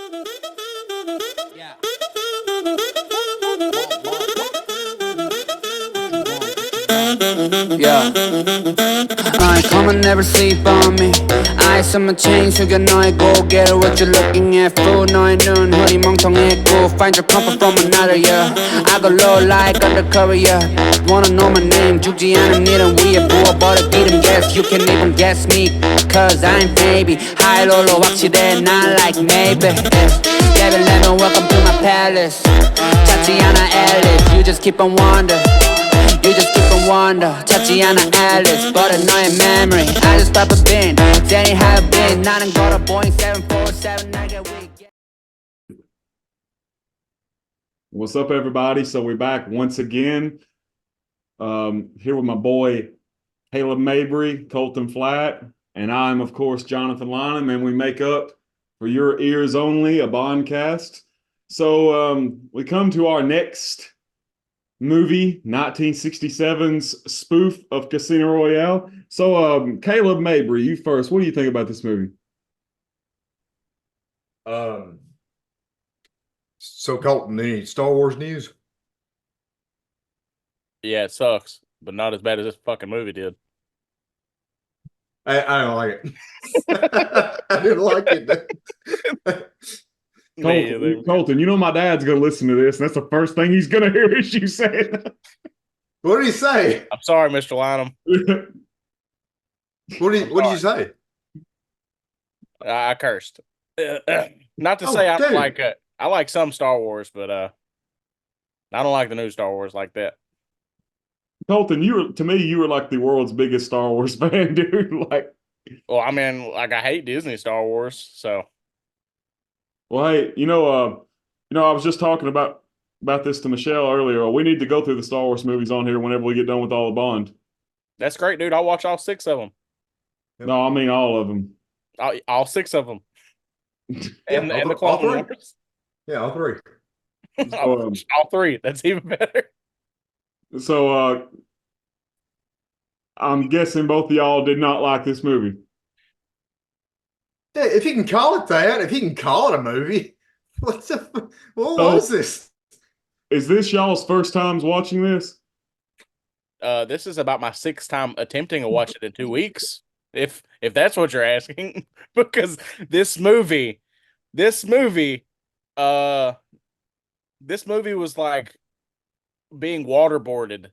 Yeah. Yeah. Come and never sleep on me. Eyes on my chain, 숙여 너의 고개를. What you looking at, fool? 너의 눈 허리 멍청했고. Find your comfort from another, yeah. I go low like undercover, yeah. Wanna know my name, 죽지 않은 일은 위에 부어버려 기름. Yes, you can even guess me, cause I'm baby. High low 확실해, not like maybe. Devil let me welcome to my palace. 찾지 않아 Alice, you just keep on wondering. You just keep on wonder, 찾지 않아 Alice, 버려 너의 memory. I just pop a bin, Danny have been. 나는 걸어 Boeing 747, 날개 위. What's up, everybody? So we're back once again. Here with my boy Caleb Mabry, Colton Flatt, and I'm, of course, Jonathan Lynham, and we make up for your ears only a Bondcast. So we come to our next movie, 1967's spoof of Casino Royale. So Caleb Mabry, you first. What do you think about this movie? So Colton, any Star Wars news? Yeah, it sucks, but not as bad as this fucking movie did. I don't like it. I didn't like it. Colton, you know my dad's going to listen to this, and that's the first thing he's going to hear is you saying. What did he say? I'm sorry, Mr. Lynham. What did you say? I cursed. Not to say I don't like it. I like some Star Wars, but I don't like the new Star Wars like that. Colton, to me, you were like the world's biggest Star Wars fan, dude. Well, I mean, like I hate Disney Star Wars, so. Well, hey, I was just talking about this to Michelle earlier. We need to go through the Star Wars movies on here whenever we get done with all the Bond. That's great, dude. I'll watch all 6 of them. No, I mean all of them. All 6 of them. and the Clone Wars. Yeah, all 3. All 3. That's even better. So I'm guessing both of y'all did not like this movie. Yeah, if you can call it that, if you can call it a movie, what was this? Is this y'all's first times watching this? This is about my 6th time attempting to watch it in 2 weeks. If that's what you're asking, because this movie was like being waterboarded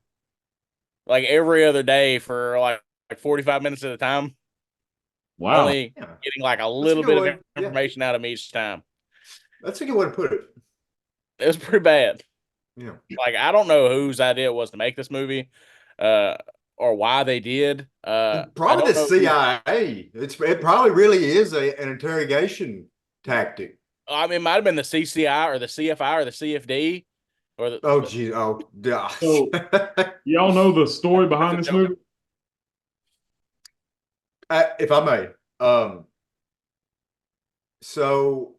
like every other day for like 45 minutes at a time. Wow. Only getting like a little bit of information out of me each time. That's a good way to put it. It was pretty bad. Yeah. Like, I don't know whose idea it was to make this movie or why they did. Probably the CIA. It probably really is an interrogation tactic. I mean, it might have been the CCI or the CFI or the CFD. Oh, geez. Oh, gosh. So, y'all know the story behind this movie? If I may. So,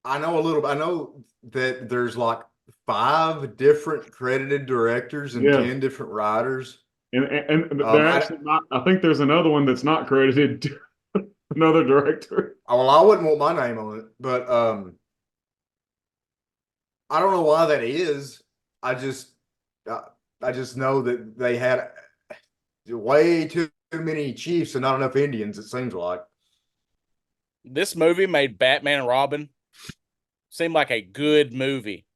I know that there's like 5 different credited directors and 10 different writers. And they're actually not. I think there's another one that's not credited to another director. Well, I wouldn't want my name on it, but I don't know why that is. I just know that they had way too many chiefs and not enough Indians, it seems like. This movie made Batman and Robin seem like a good movie.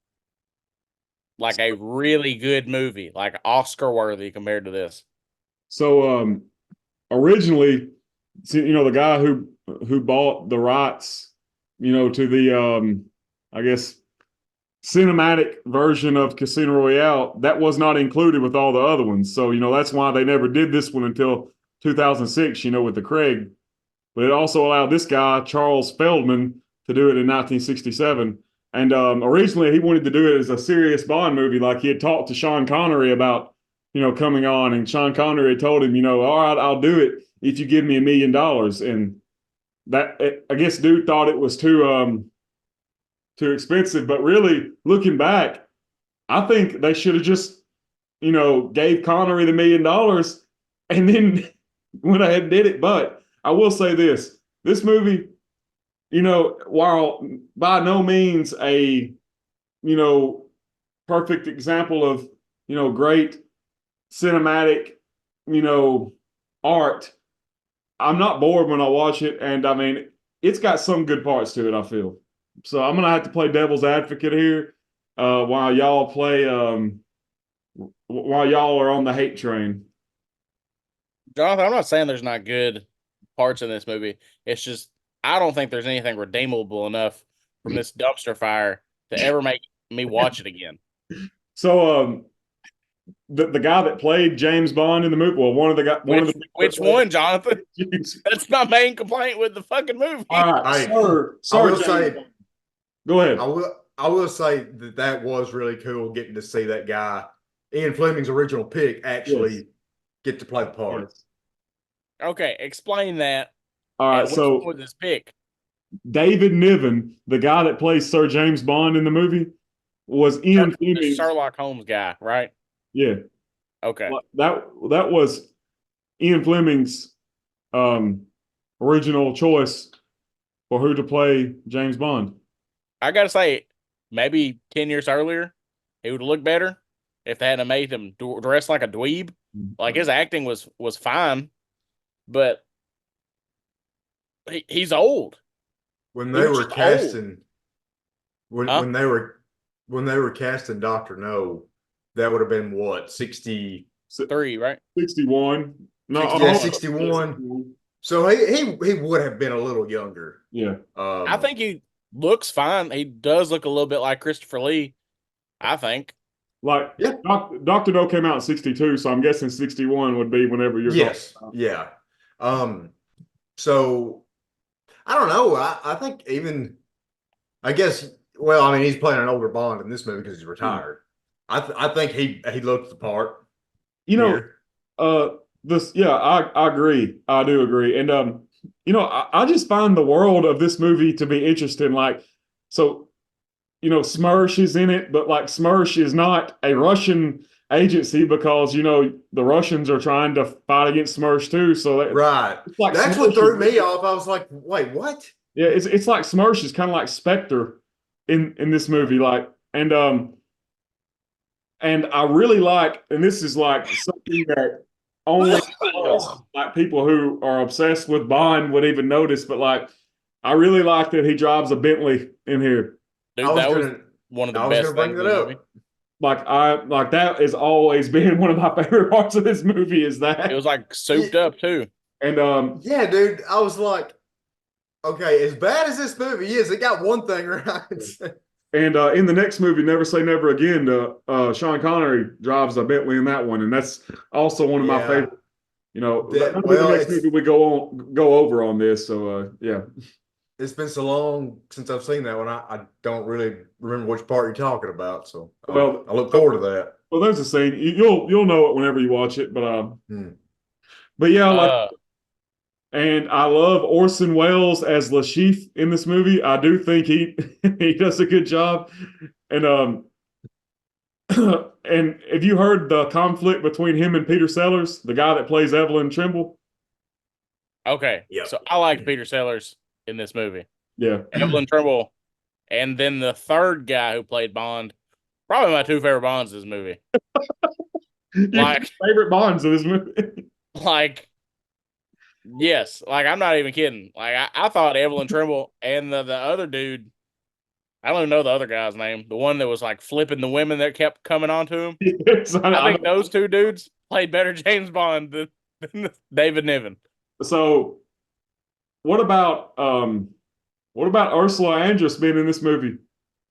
Like a really good movie, like Oscar worthy compared to this. So originally, the guy who bought the rights, to the I guess cinematic version of Casino Royale, that was not included with all the other ones. So, that's why they never did this one until 2006, with the Craig. But it also allowed this guy, Charles Feldman, to do it in 1967. And originally he wanted to do it as a serious Bond movie. Like he had talked to Sean Connery about, coming on. And Sean Connery had told him, all right, I'll do it if you give me $1 million. And I guess dude thought it was too expensive. But really, looking back, I think they should have just, gave Connery the $1 million and then went ahead and did it. But I will say this movie, while by no means a, perfect example of, great cinematic, art, I'm not bored when I watch it. And I mean, it's got some good parts to it, I feel. So I'm going to have to play devil's advocate here while y'all while y'all are on the hate train. Jonathan, I'm not saying there's not good parts in this movie. It's just I don't think there's anything redeemable enough from this dumpster fire to ever make me watch it again. So the guy that played James Bond in the movie, well, Which one, Jonathan? That's my main complaint with the fucking movie. All right, I will James say, Bond. Go ahead. I will say that was really cool getting to see that guy, Ian Fleming's original pick, actually get to play the part. Yes. Okay, explain that. All right, so with this pick, David Niven, the guy that plays Sir James Bond in the movie, was Ian the Fleming's Sherlock Holmes guy, right? Yeah. Okay. That was Ian Fleming's original choice for who to play James Bond. I gotta say, maybe 10 years earlier, he would look better if they hadn't made him dress like a dweeb. Like his acting was fine, but he's old. When they were casting, when they were casting Dr. No, that would have been what, 63, right? 61. No, 61. So he would have been a little younger. Yeah. I think he looks fine. He does look a little bit like Christopher Lee, I think. Like, Dr. No came out in 62, so I'm guessing 61 would be whenever you're Yeah. So I don't know. I think even, I guess, well, I mean, he's playing an older Bond in this movie because he's retired. I think he looked the part. I agree. I do agree. And I just find the world of this movie to be interesting. Like, so, Smersh is in it, but like Smersh is not a Russian agency because, the Russians are trying to fight against Smersh too. So right. Like that's Smersh what threw me off. I was like, wait, what? Yeah, it's like Smersh is kind of like Spectre in this movie. Like, and I really like, and this is like something that only like people who are obsessed with Bond would even notice, but like I really like that he drives a Bentley in here. Dude, that was one of the best things in the movie. Like that has always been one of my favorite parts of this movie is that. It was like souped up too. And yeah, dude, I was like, okay, as bad as this movie is, it got one thing right. And in the next movie, Never Say Never Again, Sean Connery drives a Bentley in that one, and that's also one of my favorite. The next movie we go over on this. So yeah, it's been so long since I've seen that one. I don't really remember which part you're talking about. So I look forward to that. Well, there's a scene you'll know it whenever you watch it, but yeah, and I love Orson Welles as Lashif in this movie. I do think he does a good job. And and have you heard the conflict between him and Peter Sellers, the guy that plays Evelyn Trimble? Okay. Yeah. So I like Peter Sellers in this movie. Yeah. Evelyn Trimble. And then the third guy who played Bond. Probably my two favorite Bonds in this movie. Like favorite Bonds in this movie. Like, yes, like I'm not even kidding. Like I thought Evelyn Trimble and the other dude, I don't even know the other guy's name, the one that was like flipping the women that kept coming onto him. Yes, I think those two dudes played better James Bond than David Niven. So, what about Ursula Andress being in this movie?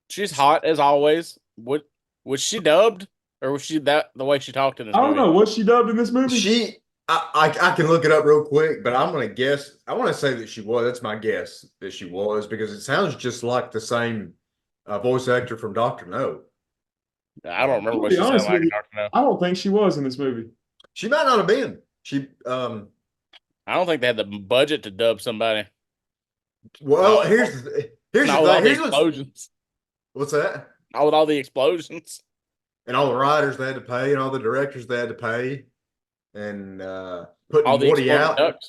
She's hot as always. Was she dubbed, or was she the way she talked in this movie? I don't know. Was she dubbed in this movie? I can look it up real quick, but I'm going to guess. I want to say that she was. That's my guess that she was because it sounds just like the same voice actor from Dr. No. I don't remember what she sounded like. Dr. No. I don't think she was in this movie. She might not have been. I don't think they had the budget to dub somebody. Well, here's the thing. Here's the explosions. What's that? Not with all the explosions and all the writers they had to pay, and all the directors they had to pay. and All putting the Woody exploding Allen, ducks.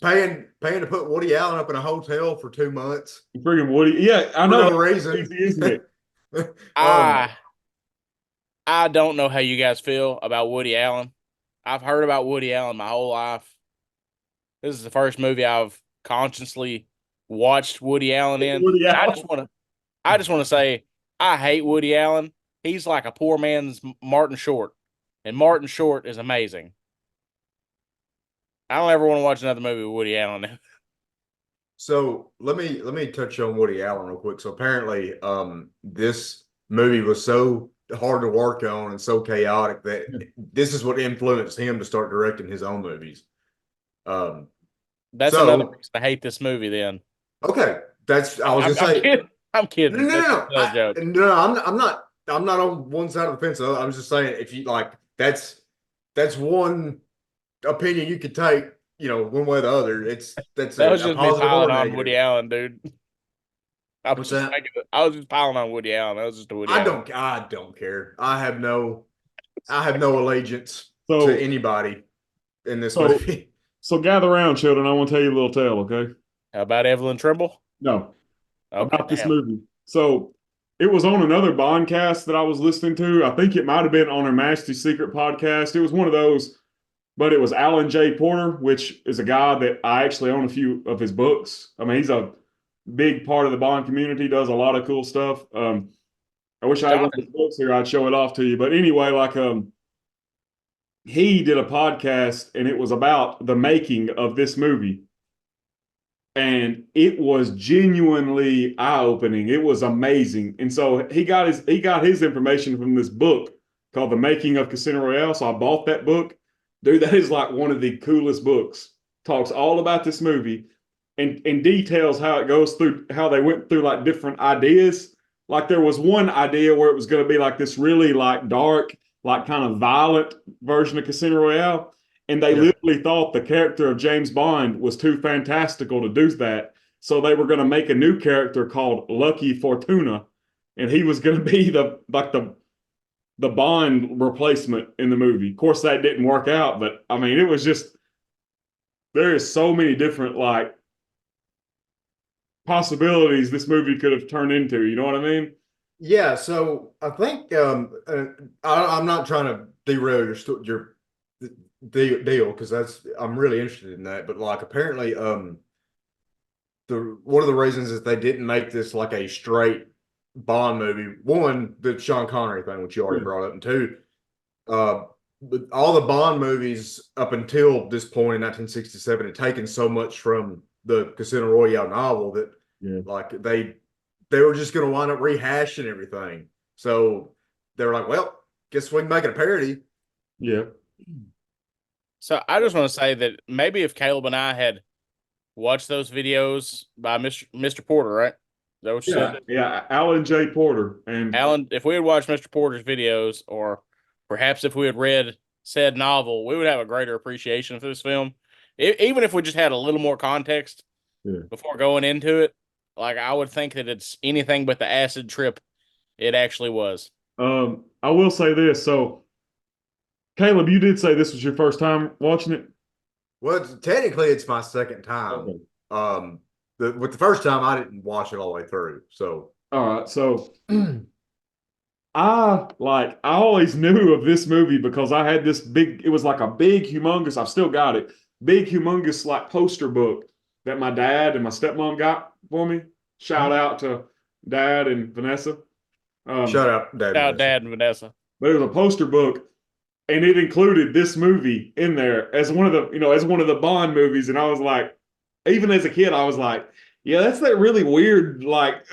paying to put Woody Allen up in a hotel for 2 months Friggin' Woody. Yeah, I for know. no That's reason. crazy, isn't it? um, I don't know how you guys feel about Woody Allen. I've heard about Woody Allen my whole life. This is the first movie I've consciously watched Woody Allen in. Woody And Allen. I just want to say I hate Woody Allen. He's like a poor man's Martin Short. And Martin Short is amazing. I don't ever want to watch another movie with Woody Allen in. so let me touch on Woody Allen real quick. So apparently, this movie was so hard to work on and so chaotic that this is what influenced him to start directing his own movies. Um, That's another so reason I hate this movie then. okay, I was gonna I'm say kidding. I'm no, kidding. no, That's no, another joke. no. I'm not on one side of the fence. I was just saying if you like, that's one opinion you could take. You know, one way or the other. That's That was a just me positive or piling a on negative. Woody Allen, dude. What's that? I was just piling on Woody Allen. That was just a Woody Allen. I don't care. I have no allegiance to So, anybody in this so, movie. so gather around, children. I want to tell you a little tale, okay? How about Evelyn Trimble? No, Okay, about this damn. movie. So, it was on another Bondcast that I was listening to. I think it might have been on her Majesty's Secret podcast. It was one of those, but it was Alan J. Porter, which is a guy that I actually own a few of his books. I mean, he's a big part of the Bond community, does a lot of cool stuff. I wish I had one of his books here. I'd show it off to you. But anyway, he did a podcast and it was about the making of this movie. And it was genuinely eye-opening. It was amazing. And so he got his information from this book called The Making of Casino Royale. So I bought that book. Dude, that is like one of the coolest books. Talks all about this movie and details how it goes through, how they went through like different ideas. Like there was one idea where it was going to be like this really like dark, like kind of violent version of Casino Royale. And they literally thought the character of James Bond was too fantastical to do that. So they were going to make a new character called Lucky Fortuna. And he was going to be the Bond replacement in the movie. Of course, that didn't work out, but I mean, it was just, there is so many different like possibilities this movie could have turned into. You know what I mean? Yeah, so I think I'm not trying to derail your deal because I'm really interested in that. But like apparently, the one of the reasons is they didn't make this like a straight Bond movie. One, the Sean Connery thing, which you already brought up, and two, all the Bond movies up until this point in 1967 had taken so much from the Casino Royale novel that like they were just going to wind up rehashing everything. So they were like, well, guess we can make it a parody. Yeah. So I just want to say that maybe if Caleb and I had watched those videos by Mr. Porter, right? Is that what you said? Yeah. Alan J. Porter. And Alan, if we had watched Mr. Porter's videos, or perhaps if we had read said novel, we would have a greater appreciation for this film. Even if we just had a little more context before going into it, like I would think that it's anything but the acid trip it actually was. I will say this. So, Caleb, you did say this was your first time watching it? Well, technically, it's my second time. Okay. With the first time, I didn't watch it all the way through. So, All right. So, I always knew of this movie because I had this big, it was like a big, humongous, I've still got it, big, humongous like poster book that my dad and my stepmom got for me. Shout out to Dad and Vanessa. shout out Dad. Shout out Dad and Vanessa. But it was a poster book and it included this movie in there as one of the Bond movies. And I was like, even as a kid, I was like, yeah, that's that really weird, like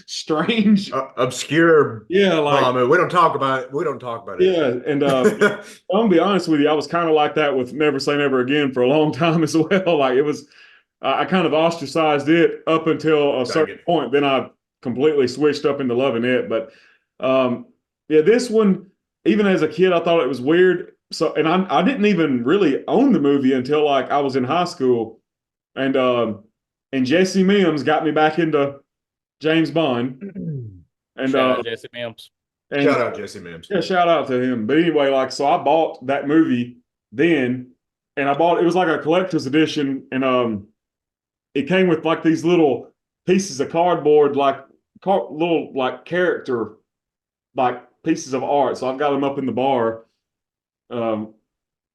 strange, obscure. like we don't talk about it. We don't talk about it. Yeah, and I'm gonna be honest with you, I was kind of like that with Never Say Never Again for a long time as well. Like it was, I kind of ostracized it up until a certain point. Then I completely switched up into loving it. But yeah, this one, even as a kid, I thought it was weird. So, and I didn't even really own the movie until like I was in high school, and Jesse Mims got me back into James Bond. And shout out Jesse Mims. Shout out Jesse Mims. Yeah, shout out to him. But anyway, like, so I bought that movie then, and I bought it was like a collector's edition, and it came with like these little pieces of cardboard, like little like character, like pieces of art. So I've got them up in the bar,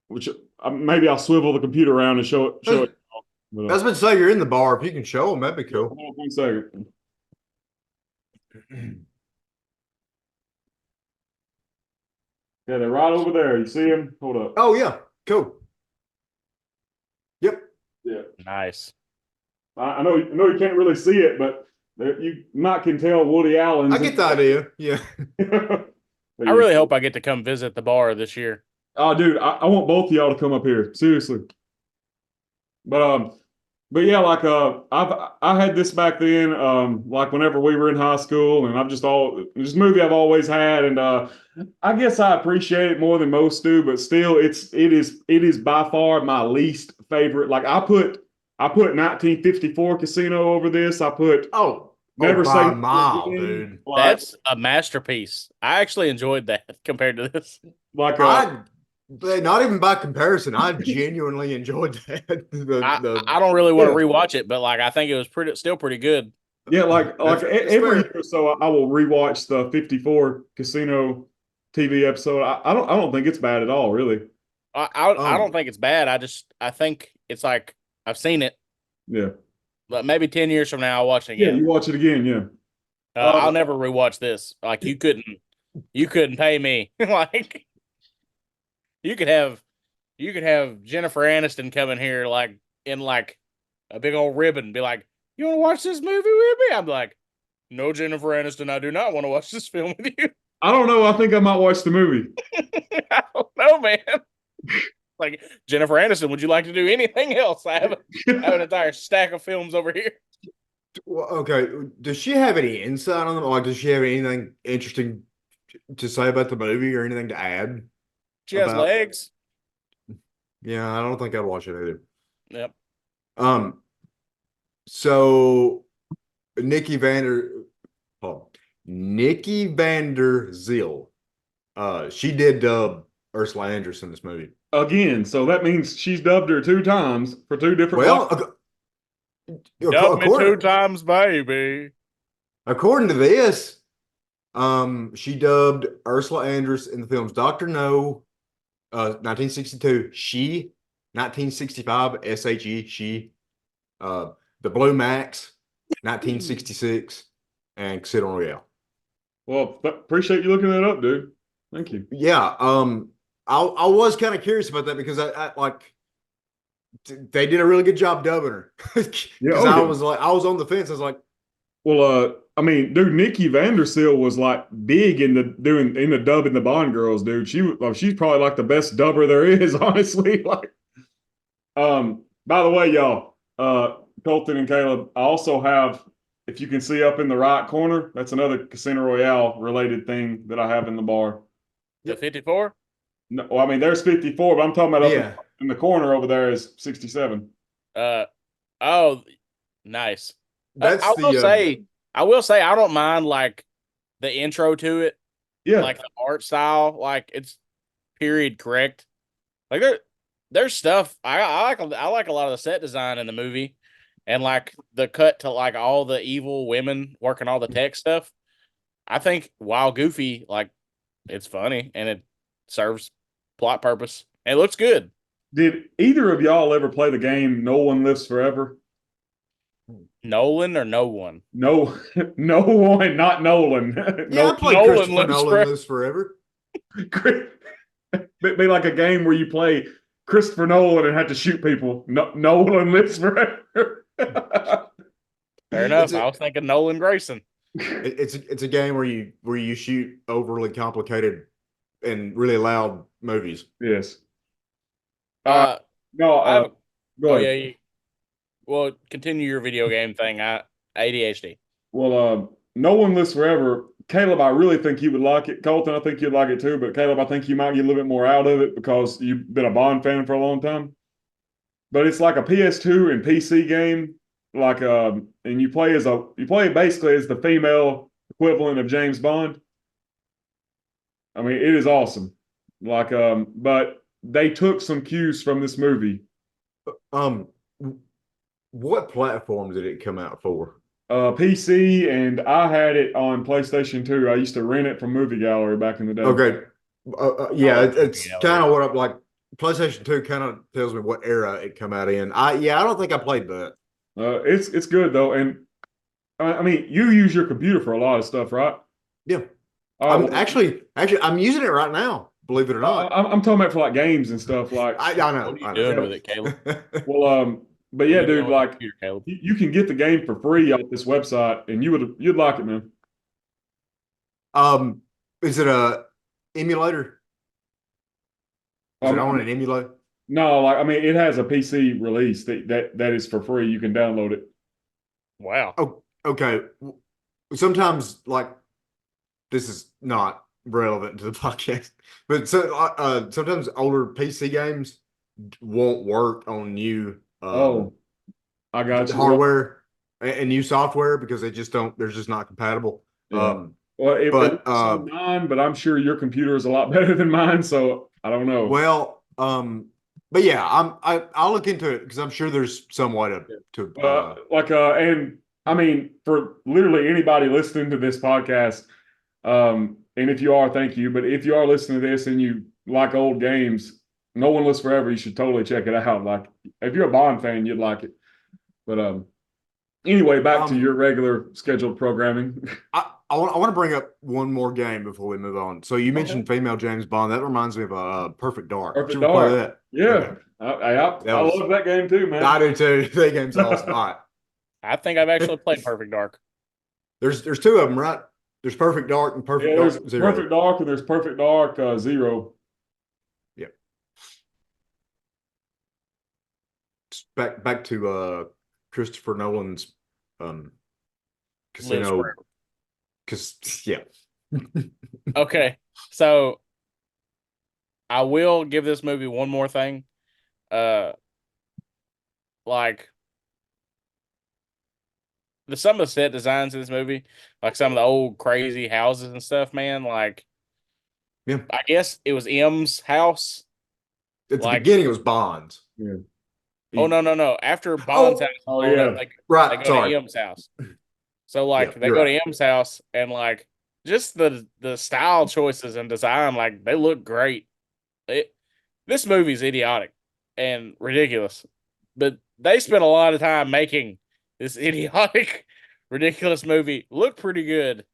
which maybe I'll swivel the computer around and show it. Show it. I was about to say you're in the bar. If you can show them, that'd be cool. Hold on 1 second. Yeah, they're right over there. You see them? Hold up. Oh yeah, cool. Yep. Yeah. Nice. I know you can't really see it, but you might can tell Woody Allen. I get the idea. Yeah. I really hope I get to come visit the bar this year. Oh, dude, I want both of y'all to come up here. Seriously. But yeah, like I had this back then, like whenever we were in high school, and this movie I've always had, and I guess I appreciate it more than most do, but still it is by far my least favorite. Like I put 1954 Casino over this. I put Never by Say a mile, Never Again. dude. Like, That's a masterpiece. I actually enjoyed that compared to this. like Not even by comparison. I genuinely enjoyed that. I don't really want to rewatch it, but like I think it was still pretty good. yeah, like That's every fair. year or so I will rewatch the 54 Casino TV episode. I don't think it's bad at all, really. I don't think it's bad. I think it's like I've seen it, Yeah. but maybe 10 years from now I'll watch it Yeah, again. you watch it again, yeah. I'll never rewatch this. Like you couldn't pay me. Like you could have Jennifer Aniston come in here like in like a big old ribbon, be like, "You want to watch this movie with me?" I'm like, "No, Jennifer Aniston, I do not want to watch this film with you." I don't know. I think I might watch the movie. I don't know, man. Like Jennifer Aniston, would you like to do anything else? I have an entire stack of films over here. Well, okay. Does she have any insight on them? Like, does she have anything interesting to say about the movie or anything to add? She has legs. Yeah, I don't think I'd watch it either. Yep. So Nikki Vander Zil, she did dub Ursula Andress in this movie. Again, so that means she's dubbed her 2 times for 2 different. Well, Dub me 2 times, baby. According to this, she dubbed Ursula Andress in the films Dr. No, 1962, She, 1965, SHE, She, The Blue Max, 1966, and Casino Royale. Well, appreciate you looking that up, dude. Thank you. Yeah, I was kind of curious about that because I like they did a really good job dubbing her. Because I was on the fence. I was like, well, I mean, dude, Nikki Vandersil was like big in the dubbing the Bond girls, dude. She's probably like the best dubber there is, honestly. Like, by the way, y'all, Colton and Caleb, I also have, if you can see up in the right corner, that's another Casino Royale related thing that I have in the bar. The 54? No, well, I mean, there's 54, but I'm talking about up in the corner over there is 67. Oh, nice. that's I will say I don't mind like the intro to it. Yeah. Like the art style, like it's period correct. Like there's stuff I like a lot of the set design in the movie, and like the cut to like all the evil women working all the tech stuff. I think while goofy, like it's funny and it serves plot purpose. And it looks good. Did either of y'all ever play the game No One Lives Forever? Nolan or no one? No, no one, not Nolan. Yeah, I played Nolan Christopher Nolan Lives Forever. It'd be like a game where you play Christopher Nolan and have to shoot people. No, Nolan Lives Forever. Fair enough. I was thinking Nolan Grayson. It's a game where you shoot overly complicated and really loud movies. Yes. No, go ahead. Yeah. Well, continue your video game thing. ADHD. Well, No One Lives Forever. Caleb, I really think you would like it. Colton, I think you'd like it too. But Caleb, I think you might get a little bit more out of it because you've been a Bond fan for a long time. But it's like a PS2 and PC game. Like, and you play basically as the female equivalent of James Bond. I mean, it is awesome. Like, but they took some cues from this movie. What platform did it come out for? PC, and I had it on PlayStation 2. I used to rent it from Movie Gallery back in the day. Okay. Yeah, like it's Royale. kind of what I'm like. PlayStation 2 kind of tells me what era it come out in. I don't think I played that. It's good though, and I mean, you use your computer for a lot of stuff, right? Yeah. All right, I'm actually I'm using it right now, believe it or not. I'm talking about for like games and stuff. Like, I know. What are you I doing know. with it, Caleb? well, but yeah, What are you doing dude, with your like computer, Caleb? you can get the game for free off this website, and you'd like it, man. Is it a emulator? Is it on an emulator? No, like I mean, it has a PC release that is for free. You can download it. Wow. Oh, okay. Sometimes, like, this is not relevant to the podcast, but sometimes older PC games won't work on new I got you. hardware and new software because they just don't. They're just not compatible. Yeah. Well, it looks on mine, but I'm sure your computer is a lot better than mine, so I don't know. Well, but yeah, I'll look into it because I'm sure there's some way and I mean, for literally anybody listening to this podcast, and if you are, thank you. But if you are listening to this and you like old games, No One Lives Forever, you should totally check it out. Like, if you're a Bond fan, you'd like it. But anyway, back to your regular scheduled programming. I want to bring up one more game before we move on. So you mentioned female James Bond. That reminds me of Perfect Dark. Perfect Did you ever play Dark. that? Yeah. Okay. I love that game too, man. I do too. That game's awesome. All right. I think I've actually played Perfect Dark. There's two of them, right? There's Perfect Dark and Perfect Dark there's Zero. Perfect Dark and there's Perfect Dark Zero. Yep. Back to Christopher Nolan's Casino. Because yeah. Okay, so I will give this movie one more thing. Like some of the set designs in this movie, like some of the old crazy houses and stuff, man. Like, yeah, I guess it was M's house. At the beginning, it was Bond's. Yeah. Oh no! After Bond's house, they go to M's house. So like they go to M's house and like just the style choices and design, like they look great. This movie's idiotic and ridiculous, but they spent a lot of time making this idiotic, ridiculous movie look pretty good.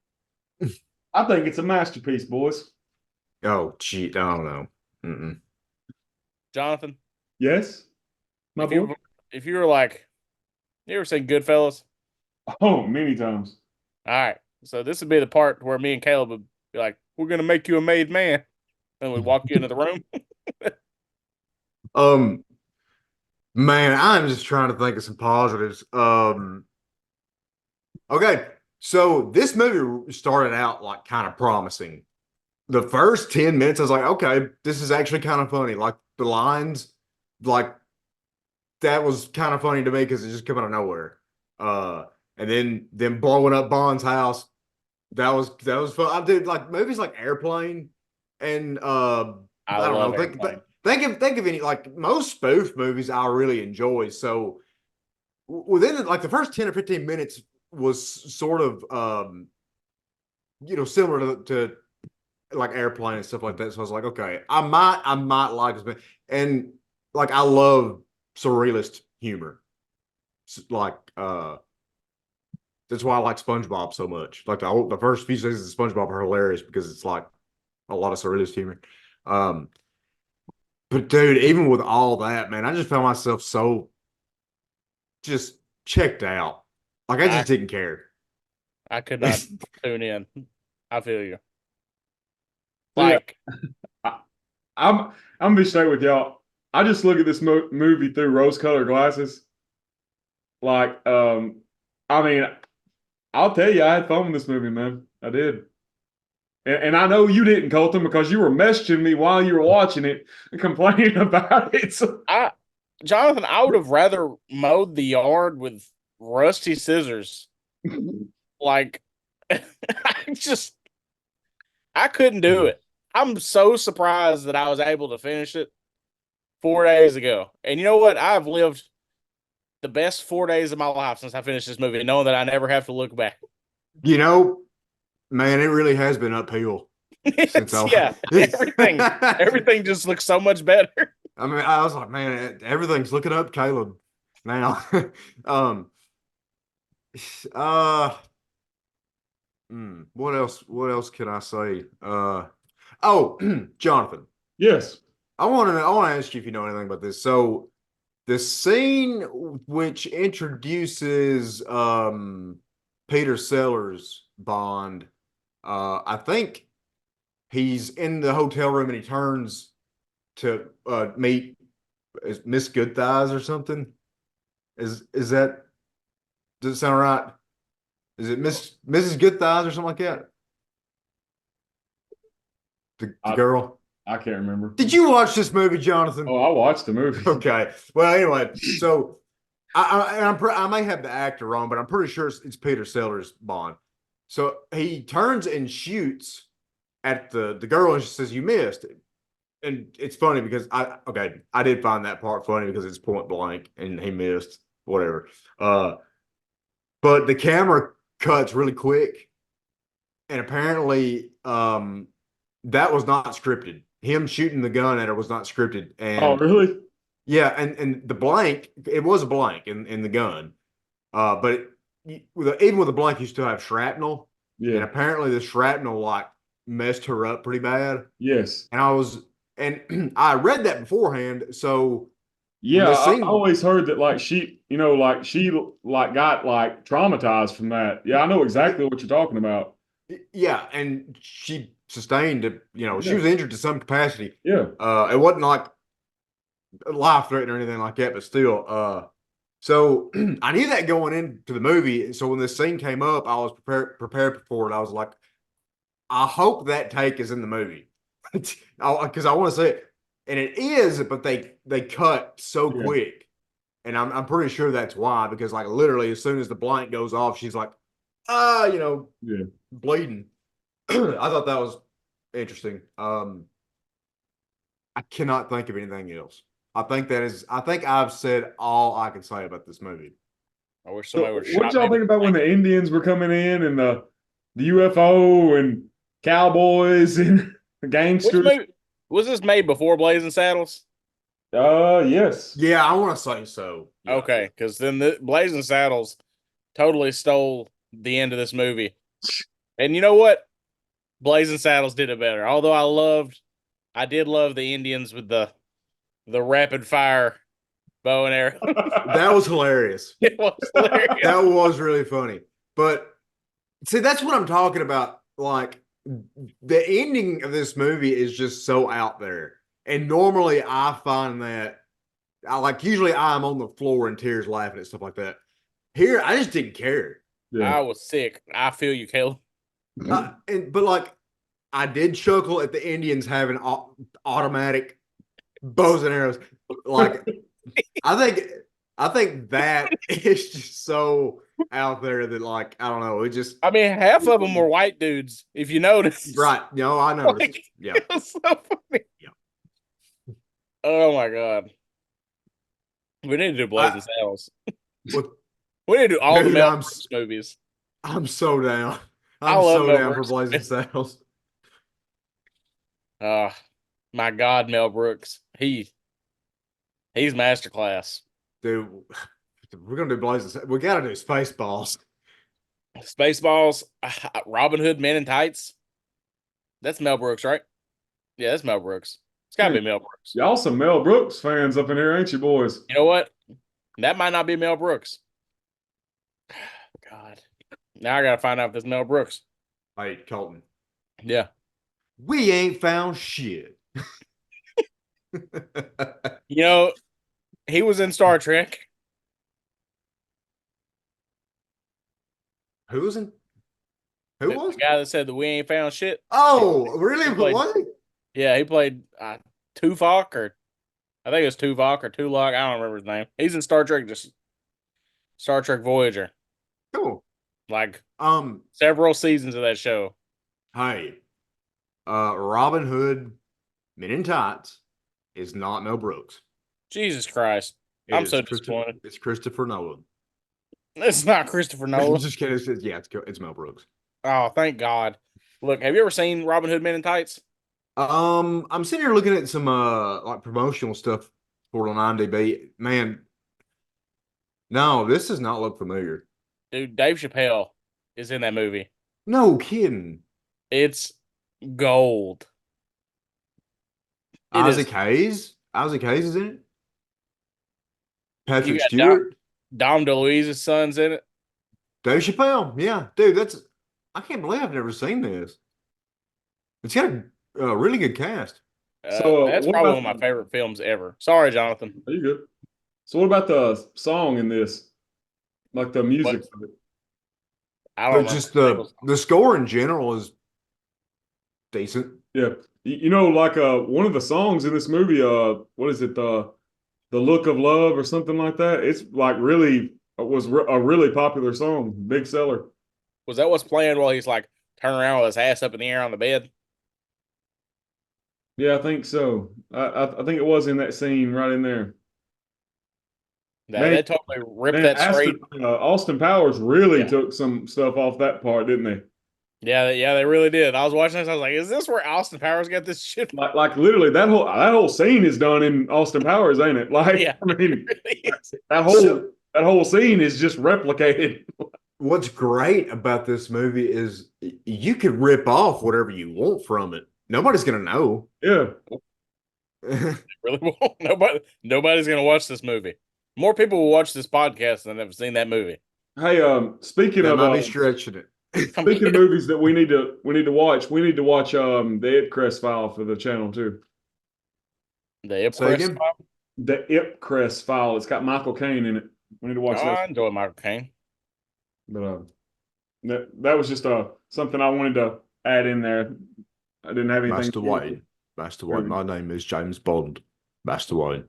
I think it's a masterpiece, boys. Oh, gee, I don't know. Mm-mm. Jonathan? Yes? If you were like, you ever seen Goodfellas? Oh, many times. All right. So this would be the part where me and Caleb would be like, we're going to make you a made man. And we walk you into the room. Man, I'm just trying to think of some positives. Okay. So this movie started out like kind of promising. The first 10 minutes, I was like, okay, this is actually kind of funny. Like the lines, like that was kind of funny to me because it just came out of nowhere. And then them blowing up Bond's house, that was fun. I did like movies like Airplane and I don't know. Think of any like most spoof movies I really enjoy. So within like the first 10 or 15 minutes was sort of similar to like Airplane and stuff like that. So I was like, okay, I might like this, and like I love surrealist humor. Like that's why I like SpongeBob so much. Like the first few seasons of SpongeBob are hilarious because it's like a lot of surrealist humor. But dude, even with all that, man, I just found myself so just checked out. Like I just didn't care. I could not tune in. I feel you. Like, I'm gonna be straight with y'all. I just look at this movie through rose-colored glasses. Like, I mean, I'll tell you, I had fun with this movie, man. I did. And I know you didn't, Colton, because you were messaging me while you were watching it and complaining about it. So. Jonathan, I would have rather mowed the yard with rusty scissors. Like, I couldn't do it. I'm so surprised that I was able to finish it. 4 days ago. And you know what? I've lived the best 4 days of my life since I finished this movie, knowing that I never have to look back. You know, man, it really has been uphill since Yeah, everything just looks so much better. I mean, I was like, man, everything's looking up, Caleb. Now, uh, what else? What else can I say? Oh, Jonathan, Yes. I want to ask you if you know anything about this. So, the scene which introduces Peter Sellers Bond, I think he's in the hotel room and he turns to meet Miss Good Thighs or something. Is that, does it sound right? Is it Mrs. Good Thighs or something like that? The girl. I can't remember. Did you watch this movie, Jonathan? Oh, I watched the movie. Okay. Well, anyway, so I may have the actor wrong, but I'm pretty sure it's Peter Sellers Bond. So he turns and shoots at the girl, and she says, "You missed." And it's funny because I did find that part funny because it's point blank and he missed whatever. But the camera cuts really quick, and apparently that was not scripted. Him shooting the gun at her was not scripted. And Oh, really? yeah, and the blank, it was a blank in the gun. But even with a blank, you still have shrapnel. Yeah. And apparently the shrapnel like messed her up pretty bad. Yes. And I read that beforehand. So Yeah, I scene, always heard that like she got like traumatized from that. Yeah, I know exactly what you're talking about. yeah, and she sustained it. You know, she Yeah. was injured to some capacity. Yeah. It wasn't like life threatening or anything like that, but still. So I knew that going into the movie. So when this scene came up, I was prepared for it. I was like, I hope that take is in the movie because I want to see it, and it is. But they cut so quick, and I'm pretty sure that's why. Because like literally, as soon as the blank goes off, she's like, bleeding. I thought that was interesting. I cannot think of anything else. I think I've said all I can say about this movie. I wish So somebody would. what y'all think about when the Indians were coming in and the UFO and cowboys and gangsters? Was this made before Blazing Saddles? Yes. Yeah, I want to say so. Yeah. Okay, because then the Blazing Saddles totally stole the end of this movie. And you know what? Blazing Saddles did it better. Although I did love the Indians with the rapid fire bow and arrow. That was hilarious. It was hilarious. That was really funny. But see, that's what I'm talking about. Like the ending of this movie is just so out there. And normally I find that usually I'm on the floor in tears laughing at stuff like that. Here, I just didn't care. Yeah. I was sick. I feel you, Caleb. But like I did chuckle at the Indians having automatic bows and arrows. Like I think that is just so out there that like I don't know. It just I mean, half of them were white dudes, if you notice. right. No, I noticed. Like, Yeah. it was so funny. Yeah. Oh my god. We need to do Blazing Saddles. What, We need to do all the Dude, Mel Brooks movies. I'm so down. I I'm love so Mel down Brooks. for Blazing Saddles. My God, Mel Brooks. He's masterclass. Dude, we're gonna do Blazing. We gotta do Spaceballs. Spaceballs, Robin Hood, Men in Tights. That's Mel Brooks, right? Yeah, that's Mel Brooks. It's gotta be Mel Brooks. Y'all some Mel Brooks fans up in here, ain't you, boys? You know what? That might not be Mel Brooks. God. Now I gotta find out if it's Mel Brooks. Hey, Colton. Yeah. We ain't found shit. You know, he was in Star Trek. Who was in? Who The was? guy that said that we ain't found shit. Oh, really? He played- Was he? Yeah, he played Tuvok, or I think it was Tuvok or Tulok. I don't remember his name. He's in Star Trek, just Star Trek Voyager. Cool. Like Um, several seasons of that show. hey, Robin Hood, Men in Tights is not Mel Brooks. Jesus Christ. I'm so disappointed. It's Christopher Nolan. It's not Christopher I'm Nolan. just kidding. It's Mel Brooks. Oh, thank God. Look, have you ever seen Robin Hood Men in Tights? I'm sitting here looking at some like promotional stuff for it on IMDb. Man, no, this does not look familiar. Dude, Dave Chappelle is in that movie. No kidding. It's gold. Isaac Hayes. Isaac Hayes is in it. Patrick got Stewart. Dom DeLuise's son's in it. Dave Chappelle. Yeah, dude, I can't believe I've never seen this. It's got a really good cast. So that's probably one of my favorite films ever. Sorry, Jonathan. Are you good? So what about the song in this? Like the music of it? I don't know. Just the score in general is decent. Yeah. You know, like one of the songs in this movie, what is it? The Look of Love or something like that. It's like really was a really popular song, big seller. Was that what's playing while he's like turning around with his ass up in the air on the bed? Yeah, I think so. I think it was in that scene right in there. They totally ripped that straight. Austin Powers really took some stuff off that part, didn't they? Yeah, they really did. I was watching this. I was like, "Is this where Austin Powers got this shit?" Like literally, that whole scene is done in Austin Powers, ain't it? Like, yeah, I mean, really that whole scene is just replicated. What's great about this movie is you could rip off whatever you want from it. Nobody's gonna know. Yeah, really won't. Nobody's gonna watch this movie. More people will watch this podcast than have seen that movie. Hey, speaking of might be stretching it. Speaking of movies that we need to watch, the Ipcrest File for the channel too. The Ipcrest File? The Ipcrest File. It's got Michael Caine in it. We need to watch that. I enjoy Michael Caine. But that was just something I wanted to add in there. I didn't have anything. Master Wayne. My name is James Bond. Master Wayne.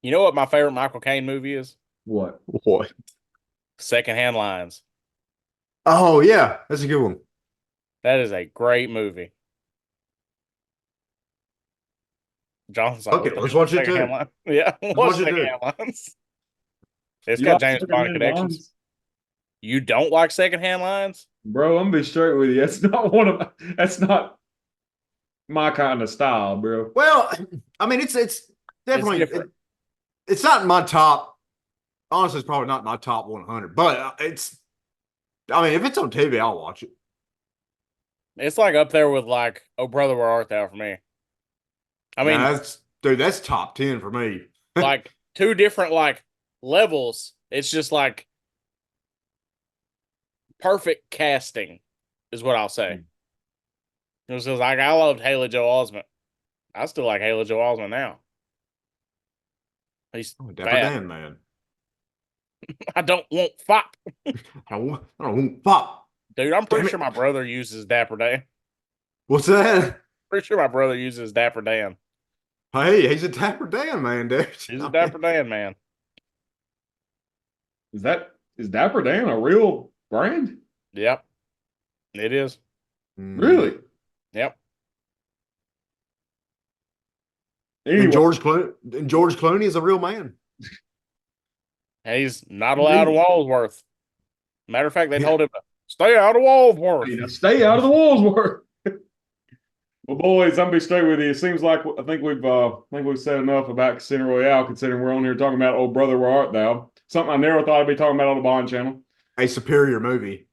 You know what my favorite Michael Caine movie is? What? Secondhand Lines. Oh yeah, that's a good one. That is a great movie. Jonathan's like, okay, let's watch it too. Yeah, watch Secondhand Lines. It's got James Bond connections. Lines? You don't like Secondhand Lines? Bro, I'm gonna be straight with you. That's not my kind of style, bro. Well, I mean, it's definitely it's not in my top. Honestly, it's probably not my top 100, but I mean, if it's on TV, I'll watch it. It's like up there with like, Oh Brother, Where Art Thou for me. I mean, that's top 10 for me. Like two different like levels. It's just like perfect casting is what I'll say. It was just like I loved Haley Joel Osment. I still like Haley Joel Osment now. He's Dapper Dan, man. I don't want fop. I don't want fop. Dude, I'm pretty sure my brother uses Dapper Dan. What's that? Pretty sure my brother uses Dapper Dan. Hey, he's a Dapper Dan, man, dude. He's a Dapper Dan, man. Is Dapper Dan a real brand? Yep. It is. Really? Yep. Anyway. And George Clooney is a real man. He's not allowed to Walsworth. Matter of fact, they told him to stay out of Walsworth. Stay out of the Walsworth. Well, boys, I'm gonna be straight with you. It seems like I think we've said enough about Casino Royale, considering we're on here talking about Oh Brother, Where Art Thou? Something I never thought I'd be talking about on the Bond channel. A superior movie.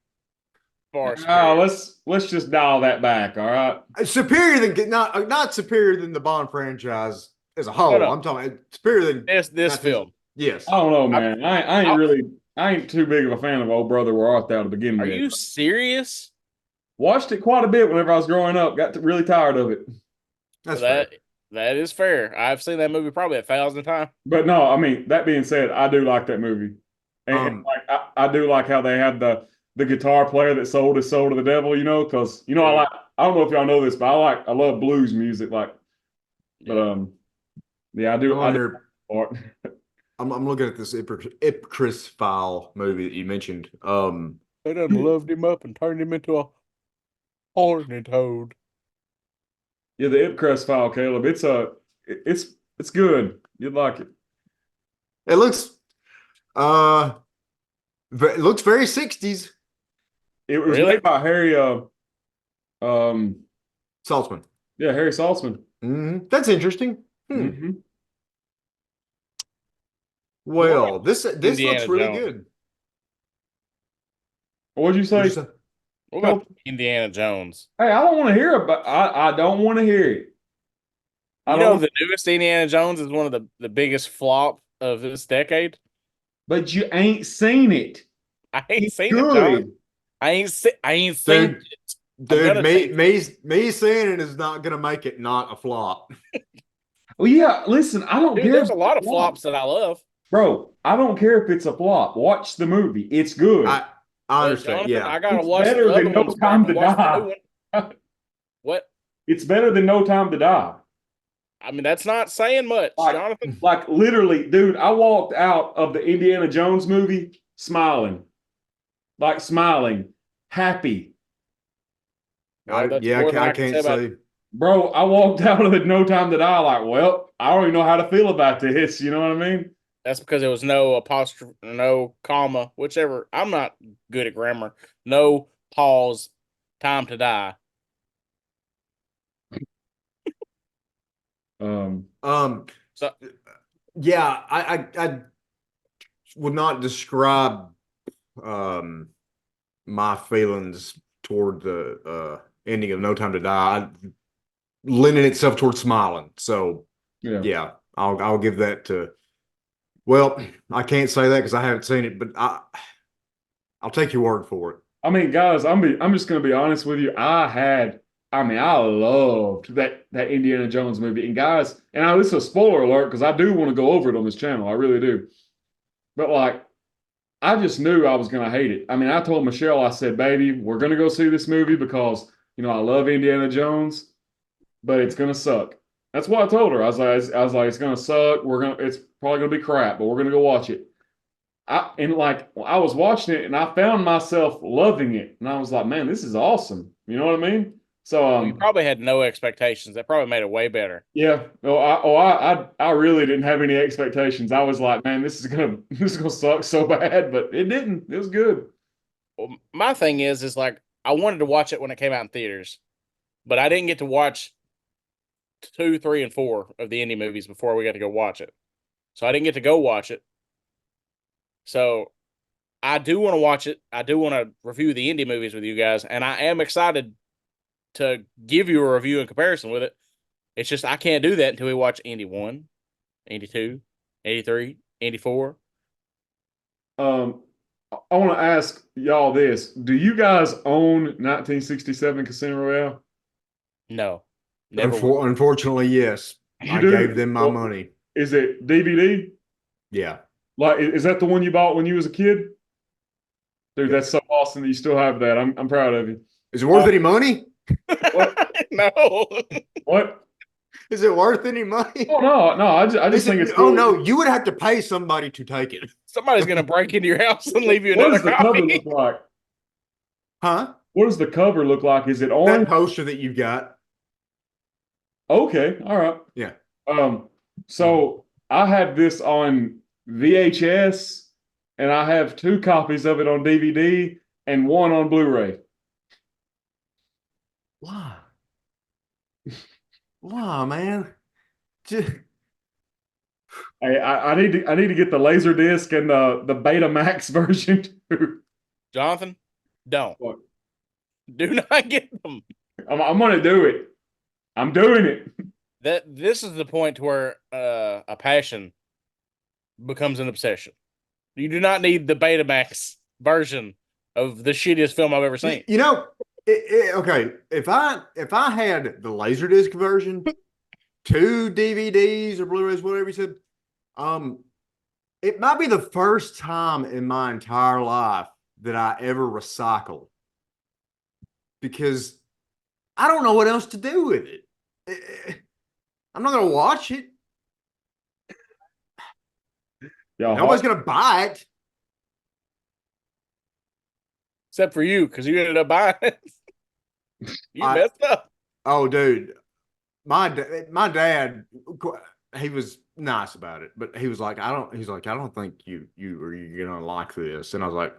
Let's just dial that back. All right. Superior than not superior than the Bond franchise as a whole. No. I'm talking superior than this film. Yes. I don't know, man. I ain't too big of a fan of Oh Brother, Where Art Thou to begin with. Are you serious? Watched it quite a bit whenever I was growing up. Got really tired of it. That is fair. I've seen that movie probably 1,000 times. But no, I mean, that being said, I do like that movie. And I do like how they had the guitar player that sold his soul to the devil, because I don't know if y'all know this, but I love blues music, I do. I'm looking at this Ipcrest File movie that you mentioned. They done loved him up and turned him into a horny toad. Yeah, the Ipcrest file, Caleb. It's good. You'd like it. It looks it looks very 60s. It was Really? made by Harry um Saltzman. yeah, Harry Saltzman. That's interesting. Mm-hmm. Well, this looks Indiana really Jones. good. What'd you say? What'd you say? What about Indiana Jones? Hey, I don't want to hear about I don't want to hear it. I You don't know, want, the newest Indiana Jones is one of the biggest flop of this decade. but you ain't seen it. I ain't It's seen it, John. good. I ain't seen Dude, it. I'm dude, gonna me, take me saying it is not gonna make it not a flop. Well, yeah, listen, I don't Dude, care. there's If a lot it's of flops that I love. Bro, I don't care if it's a flop. Watch the movie. It's good. I But understand. Jonathan, I Yeah. gotta It's watch better the other than No ones before I Time can to watch the Die. new one. What? It's better than No Time to Die. I mean, that's not saying much, Jonathan. Like literally, dude, I walked out of the Indiana Jones movie smiling. Like smiling, happy. Well, that's Yeah, more than I I can can't say about. say. Bro, I walked out of the No Time to Die like, well, I don't even know how to feel about this. You know what I mean? That's because there was no apostrophe, no comma, whichever. I'm not good at grammar. No pause. Time to die. Um, So yeah, I would not describe my feelings toward the ending of No Time to Die lending itself towards smiling. So yeah, I'll give that to. Well, I can't say that because I haven't seen it, but I'll take your word for it. I mean, guys, I'm just gonna be honest with you. I loved that Indiana Jones movie. And guys, this is a spoiler alert because I do want to go over it on this channel. I really do. But like, I just knew I was gonna hate it. I mean, I told Michelle, I said, baby, we're gonna go see this movie because I love Indiana Jones, but it's gonna suck. That's what I told her. I was like, it's gonna suck. It's probably gonna be crap, but we're gonna go watch it. I was watching it and I found myself loving it, and I was like, man, this is awesome. You know what I mean? So you probably had no expectations. That probably made it way better. yeah. I really didn't have any expectations. I was like, man, this is gonna suck so bad, but it didn't. It was good. Well, my thing is like I wanted to watch it when it came out in theaters, but I didn't get to watch 2, 3, and 4 of the indie movies before we got to go watch it. So I didn't get to go watch it. So I do want to watch it. I do want to review the indie movies with you guys, and I am excited to give you a review in comparison with it. It's just I can't do that until we watch Indy 1, Indy 2, Indy 3, Indy 4. I want to ask y'all this: do you guys own 1967 Casino Royale? No. Never will. Unfortunately, yes. You I do? gave them my Well, money. Is it DVD? Yeah. Like, is that the one you bought when you was a kid? Dude, that's so awesome that you still have that. I'm proud of you. Is it worth any money? What? No. What? Is it worth any money? Oh no. I just think it's cool. Oh no, you would have to pay somebody to take it. Somebody's going to break into your house and leave you What another does the cover copy. look like? Huh? What does the cover look like? Is it That orange? poster that you got. Okay, all right. Yeah. So I have this on VHS, and I have 2 copies of it on DVD and 1 on Blu-ray. Why? Why, man? Just, I need to get the laser disc and the Betamax version too. Jonathan, don't. What? Do not get them. I'm gonna do it. I'm doing it. This is the point to where a passion becomes an obsession. You do not need the Betamax version of the shittiest film I've ever seen. okay. If I had the Laserdisc version, 2 DVDs or Blu-rays, whatever you said, it might be the first time in my entire life that I ever recycle, because I don't know what else to do with it. I'm not gonna watch it. Nobody's gonna buy it. Except for you, because you ended up buying it. You messed up. Oh, dude. my dad, he was nice about it, but he was like, I don't think you're gonna like this. And I was like,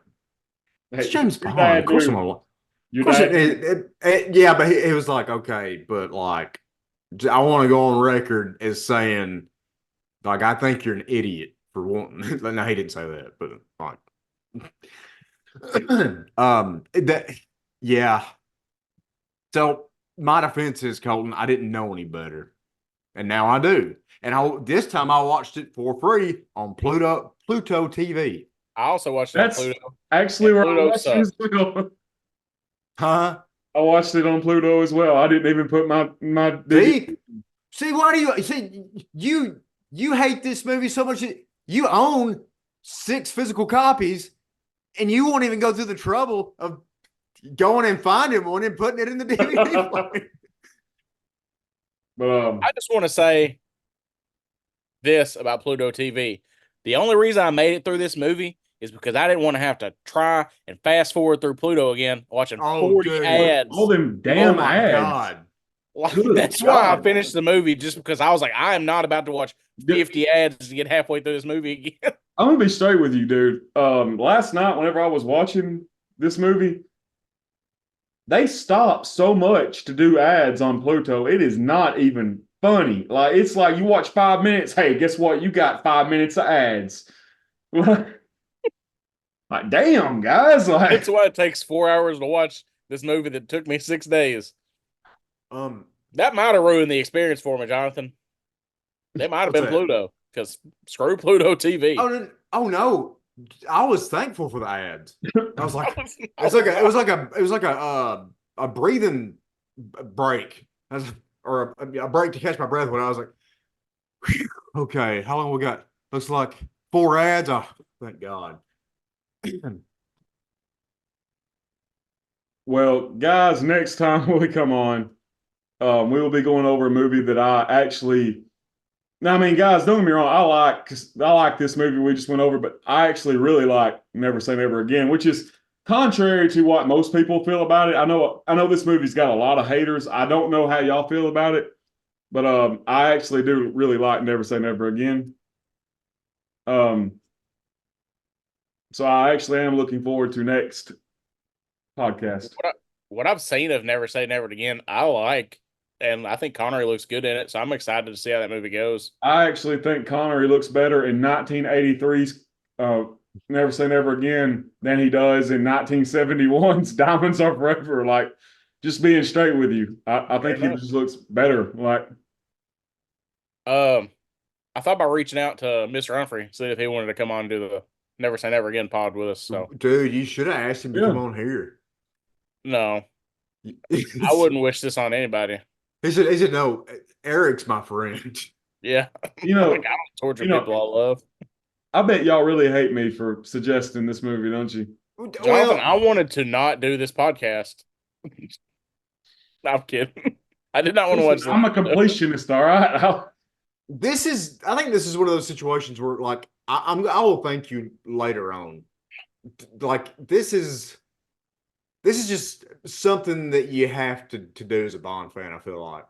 it's Hey, James your Bond. dad Of course I'm knew. gonna like. Of Your course dad knew. yeah, but he was like, okay, but like, I want to go on record as saying, like, I think you're an idiot for wanting. No, he didn't say that, but like, that, yeah. So my defense is, Colton, I didn't know any better, and now I do. And this time I watched it for free on Pluto TV. I also watched it on That's Pluto, actually and where I Pluto watched it as sucked. well. Huh? I watched it on Pluto as well. I didn't even put my DVD. See, why do you see you hate this movie so much? You own 6 physical copies, and you won't even go through the trouble of going and finding one and putting it in the DVD player. But I just want to say this about Pluto TV. The only reason I made it through this movie is because I didn't want to have to try and fast forward through Pluto again, watching Oh, 40 dude. ads. all them Oh damn my ads. God. Like, Good that's why I God. finished the movie, just because I was like, I am not about to watch 50 ads to get halfway through this movie again. I'm gonna be straight with you, dude. Last night, whenever I was watching this movie, they stopped so much to do ads on Pluto. It is not even funny. Like it's like you watch 5 minutes. Hey, guess what? You got 5 minutes of ads. Like, damn, guys. Like, That's why it takes 4 hours to watch this movie that took me 6 days. That might have ruined the experience for me, Jonathan. They might have What's been that? Pluto, because screw Pluto TV. Oh no. I was thankful for the ads. I was like, it was like a breathing break, or a break to catch my breath. When I was like, whew, okay, how long we got? Looks like 4 ads. Oh, thank God. well, guys, next time we come on, we will be going over a movie that I actually. Now, I mean, guys, don't get me wrong. I like this movie we just went over, but I actually really like Never Say Never Again, which is contrary to what most people feel about it. I know this movie's got a lot of haters. I don't know how y'all feel about it, but I actually do really like Never Say Never Again. Um, so I actually am looking forward to next podcast. What I've seen of Never Say Never Again, I like, and I think Connery looks good in it, so I'm excited to see how that movie goes. I actually think Connery looks better in 1983's Never Say Never Again than he does in 1971's Diamonds Are Forever. Like, just being straight with you, I think he just looks better. Like, I thought about reaching out to Mr. Humphrey, see if he wanted to come on and do the Never Say Never Again pod with us. So, Dude, you should have asked him to come on here. No, I wouldn't wish this on anybody. He said, no, Eric's my friend. Yeah. you know, like, I don't torture people I love. I bet y'all really hate me for suggesting this movie, don't you? Jonathan, I wanted to not do this podcast. I'm kidding. I did not want to watch this. I'm a completionist, all right? I think this is one of those situations where, like, I will thank you later on. Like, this is just something that you have to do as a Bond fan, I feel like.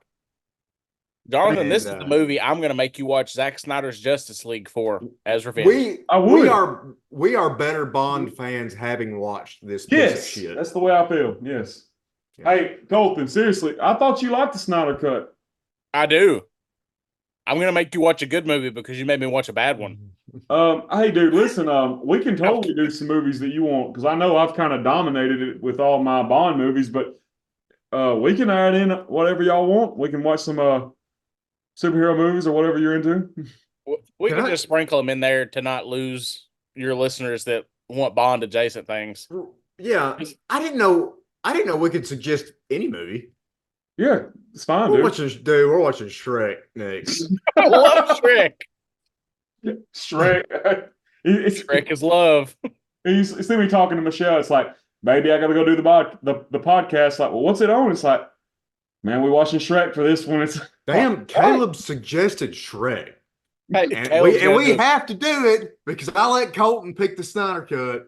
Jonathan, this is the movie I'm going to make you watch Zack Snyder's Justice League for as revenge. We are better Bond fans having watched this piece of shit. That's the way I feel. Yes. Yeah. Hey, Colton, seriously, I thought you liked the Snyder Cut. I do. I'm going to make you watch a good movie because you made me watch a bad one. Hey, dude, listen, we can totally do some movies that you want, because I know I've kind of dominated it with all my Bond movies, but we can add in whatever y'all want. We can watch some superhero movies or whatever you're into. We can just sprinkle them in there to not lose your listeners that want Bond adjacent things. Yeah, I didn't know we could suggest any movie. Yeah, it's fine, We're watching Shrek next. I love Shrek. Shrek. Shrek is love. You see me talking to Michelle. It's like, baby, I got to go do the podcast. Like, well, what's it on? It's like, man, we watching Shrek for this one. It's damn. Caleb suggested Shrek, hey, and we have to do it because I let Colton pick the Snyder Cut.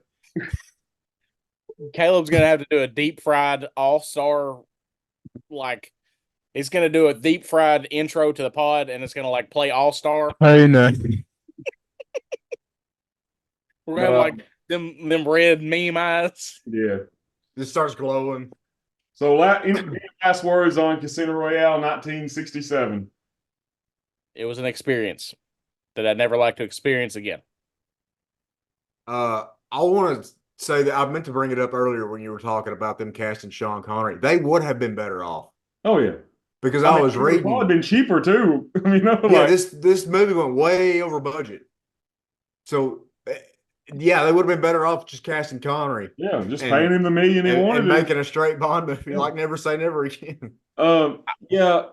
Caleb's gonna have to do a deep fried all-star, like, He's gonna do a deep fried intro to the pod, and it's gonna like play All Star. Hey, no. We're gonna have like them red meme eyes. Yeah. This starts glowing. So last words on Casino Royale 1967. It was an experience that I'd never like to experience again. I want to say that I meant to bring it up earlier when you were talking about them casting Sean Connery. They would have been better off Oh yeah. because I I mean, was it would've reading. probably been cheaper too. I mean, no, Yeah, like, this movie went way over budget. So yeah, they would have been better off just casting Connery. yeah, just and- paying him the million he wanted and to. making a straight Bond movie Yeah. like Never Say Never Again. Yeah,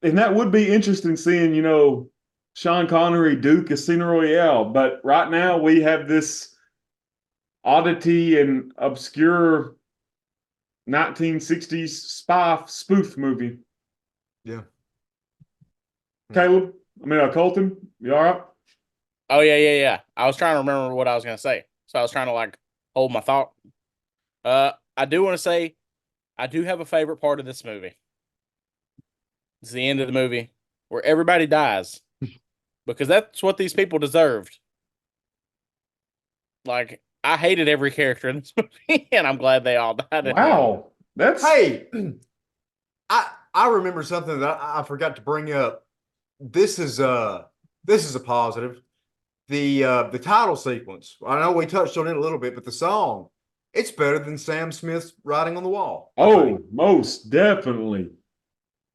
and that would be interesting seeing, Sean Connery do Casino Royale. But right now we have this oddity and obscure 1960s spy spoof movie. Yeah. Caleb, Colton, you all right? Oh yeah. I was trying to remember what I was gonna say, so I was trying to like hold my thought. I do want to say, I do have a favorite part of this movie. It's the end of the movie where everybody dies, because that's what these people deserved. Like, I hated every character in this movie, and I'm glad they all died. at the end. Wow, that's Hey, I remember something that I forgot to bring up. This is a positive. The title sequence. I know we touched on it a little bit, but the song, it's better than Sam Smith's Writing on the Wall. Oh, most definitely.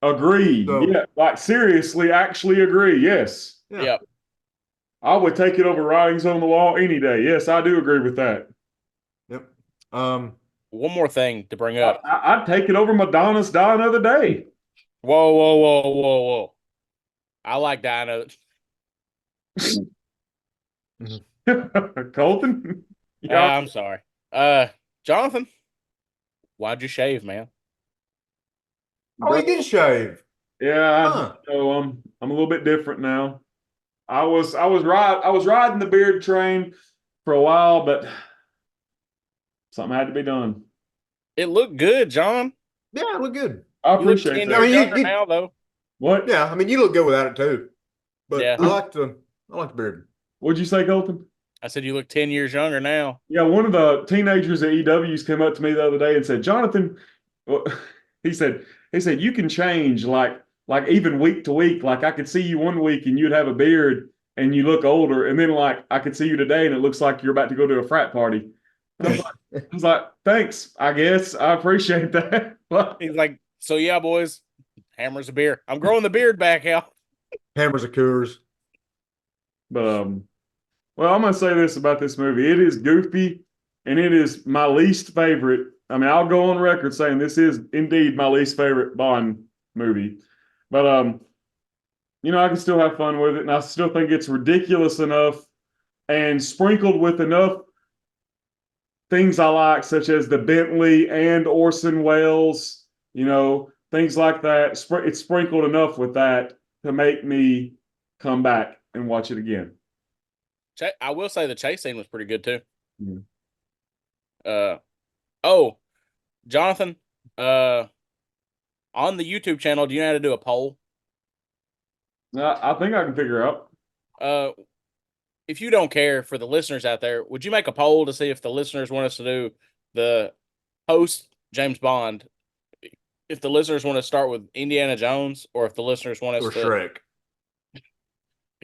Agree. So- Yeah, like seriously, actually agree. Yes. Yeah. Yep. I would take it over Writings on the Wall any day. Yes, I do agree with that. Yep. One more thing to bring up. I'd take it over Madonna's Die Another Day. Whoa. I like Dino. Colton? Yeah. I'm sorry. Jonathan, why'd you shave, man? Oh, he did shave. Yeah, Huh. I'm a little bit different now. I was riding the beard train for a while, but something had to be done. It looked good, John. Yeah, it looked good. I You look appreciate 10 that. years I mean, younger you- now, though. What? Yeah, I mean, you look good without it too. But Yeah. I like the beard. What'd you say, Colton? I said you look 10 years younger now. Yeah, one of the teenagers at EW's came up to me the other day and said, Jonathan, well, he said you can change like even week to week. Like I could see you one week and you'd have a beard and you look older, and then like I could see you today and it looks like you're about to go to a frat party. And I was like, thanks, I guess. I appreciate that. He's like, so yeah, boys, hammers a beer. I'm growing the beard back out. Hammers of Coors. But well, I'm gonna say this about this movie. It is goofy and it is my least favorite. I mean, I'll go on record saying this is indeed my least favorite Bond movie. But I can still have fun with it, and I still think it's ridiculous enough and sprinkled with enough things I like, such as the Bentley and Orson Welles, things like that. It's sprinkled enough with that to make me come back and watch it again. I will say the chase scene was pretty good too. Yeah. Jonathan, on the YouTube channel, do you know how to do a poll? I think I can figure out. If you don't care, for the listeners out there, would you make a poll to see if the listeners want us to do the host James Bond? If the listeners want to start with Indiana Jones, or if the listeners want us Or to Shrek.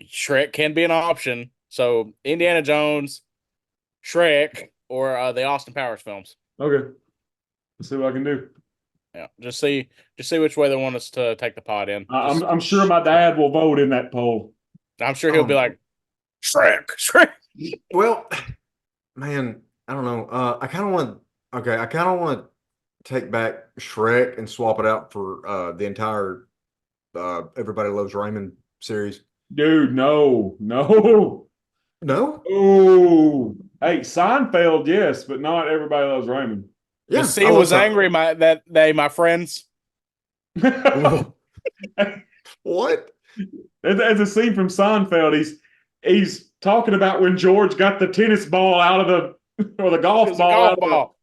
Shrek can be an option. So Indiana Jones, Shrek, or the Austin Powers films. Okay. Let's see what I can do. Yeah, just see which way they want us to take the pod in. I'm sure my dad will vote in that poll. I'm sure he'll be like, Shrek. Well, man, I don't know. I kind of want to take back Shrek and swap it out for the entire Everybody Loves Raymond series. Dude, no. No? Oh, hey, Seinfeld, yes, but not Everybody Loves Raymond. Yeah. C I love was Seinfeld. angry my friends. What? There's a scene from Seinfeld. He's talking about when George got the tennis ball out of the or the golf It's a ball golf out ball.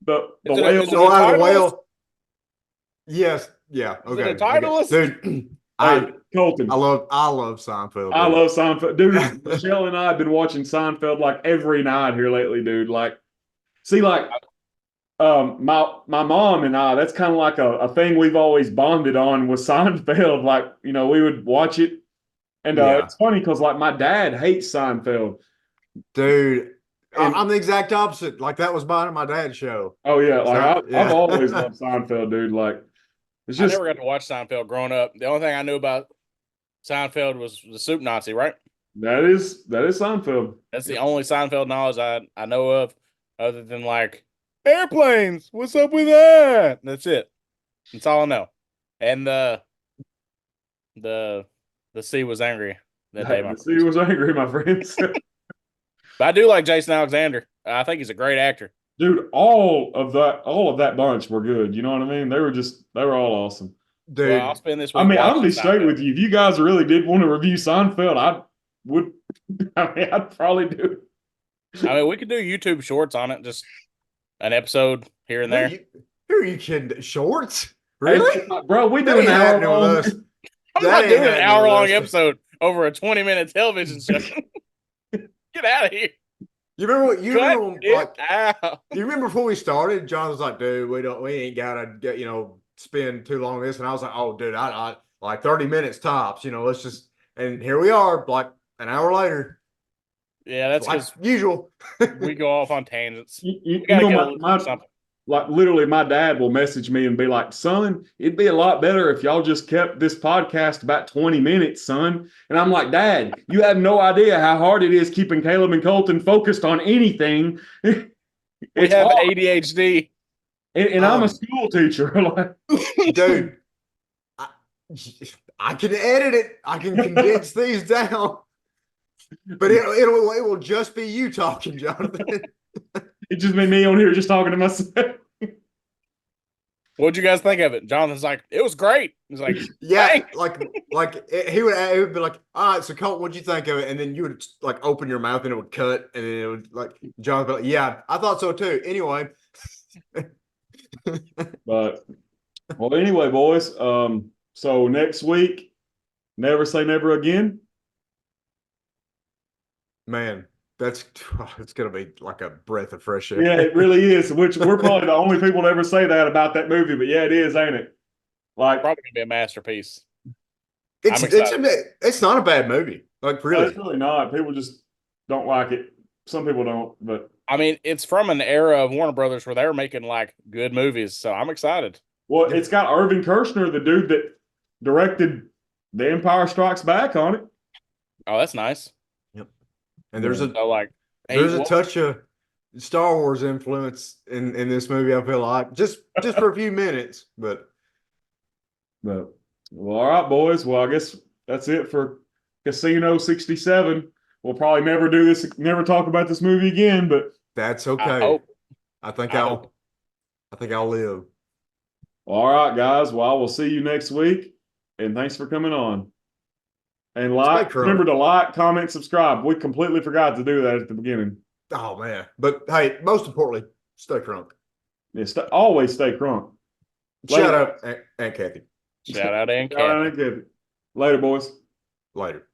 of the Is it a- whale. is it a Oh, out of the Titleist? whale. Yes. Yeah. Is it Okay. a title? Dude, Hey, I Colton. love Seinfeld. I dude. love Seinfeld. Dude, Michelle and I have been watching Seinfeld like every night here lately, dude. Like, see, like, my mom and I, that's kind of like a thing we've always bonded on with Seinfeld. Like, we would watch it. And Yeah. it's funny because, like, my dad hates Seinfeld. Dude, And, I'm the exact opposite. Like that was my dad's show. oh, yeah. Like, I've Yeah. always loved Seinfeld, dude. Like, it's I just, never got to watch Seinfeld growing up. The only thing I knew about Seinfeld was the Soup Nazi, right? that is Seinfeld. That's the only Seinfeld knowledge I know of, other than like airplanes. What's up with that? That's it. That's all I know. And the sea was angry that day. The sea was angry, my friends. But I do like Jason Alexander. I think he's a great actor. Dude, all of that bunch were good. You know what I mean? They were all awesome. Dude. Well, I'll spend this week. I mean, I'll watching be straight Seinfeld. with you. If you guys really did want to review Seinfeld, I would. I mean, I'd probably do it. I mean, we could do YouTube shorts on it, just an episode here and there. Who are you kidding? Shorts? Hey, Really? bro, we That do an ain't hour happening with long. us. I'm That not ain't doing an happening hour-long with us. episode over a 20-minute television show. Get out of here. You remember? You remember? Cut it Like, out. you remember before we started? John was like, "Dude, we ain't gotta get spend too long on this." And I was like, "Oh, dude, I like 30 minutes tops. Let's just." And here we are, like an hour later. Yeah, that's Like because usual. we go off on tangents. You We gotta get a know, little something. like literally, my dad will message me and be like, "Son, it'd be a lot better if y'all just kept this podcast about 20 minutes, son." And I'm like, "Dad, you have no idea how hard it is keeping Caleb and Colton focused on anything." We It's have hard. ADHD. And I'm a school teacher. Like, Dude, I can edit it. I can condense these down. But it will just be you talking, Jonathan. it just made me on here just talking to myself. What'd you guys think of it? Jonathan's like, it was great. He's like, Yeah, thanks. he would be like, "All right, so Colton, what'd you think of it?" And then you would like open your mouth and it would cut, and then it would like Jonathan, would be like, "Yeah, I thought so too." Anyway, But well, anyway, boys. So next week, never say never again. man, it's gonna be like a breath of fresh air. Yeah, it really is. Which we're probably the only people to ever say that about that movie. But yeah, it is, ain't it? Like, Probably gonna be a masterpiece. It's not a bad movie. Like no, really, it's really not. People just don't like it. Some people don't, but I mean, it's from an era of Warner Brothers where they were making like good movies, so I'm excited. well, it's got Irving Kershner, the dude that directed The Empire Strikes Back, on it. Oh, that's nice. and there's a So like, there's a what- touch of Star Wars influence in this movie. I feel like just for a few minutes, but But well, all right, boys. Well, I guess that's it for Casino 67. We'll probably never talk about this movie again, but that's I okay. hope. I think I I'll hope. live. all right, guys. Well, I will see you next week, and thanks for coming on. And remember to like, comment, subscribe. We completely forgot to do that at the beginning. Oh man! But hey, most importantly, stay crunk. Yeah, always stay crunk. Shout out Aunt Kathy. Shout out to Aunt Shout out Kathy. to Kathy. Later, boys. Later.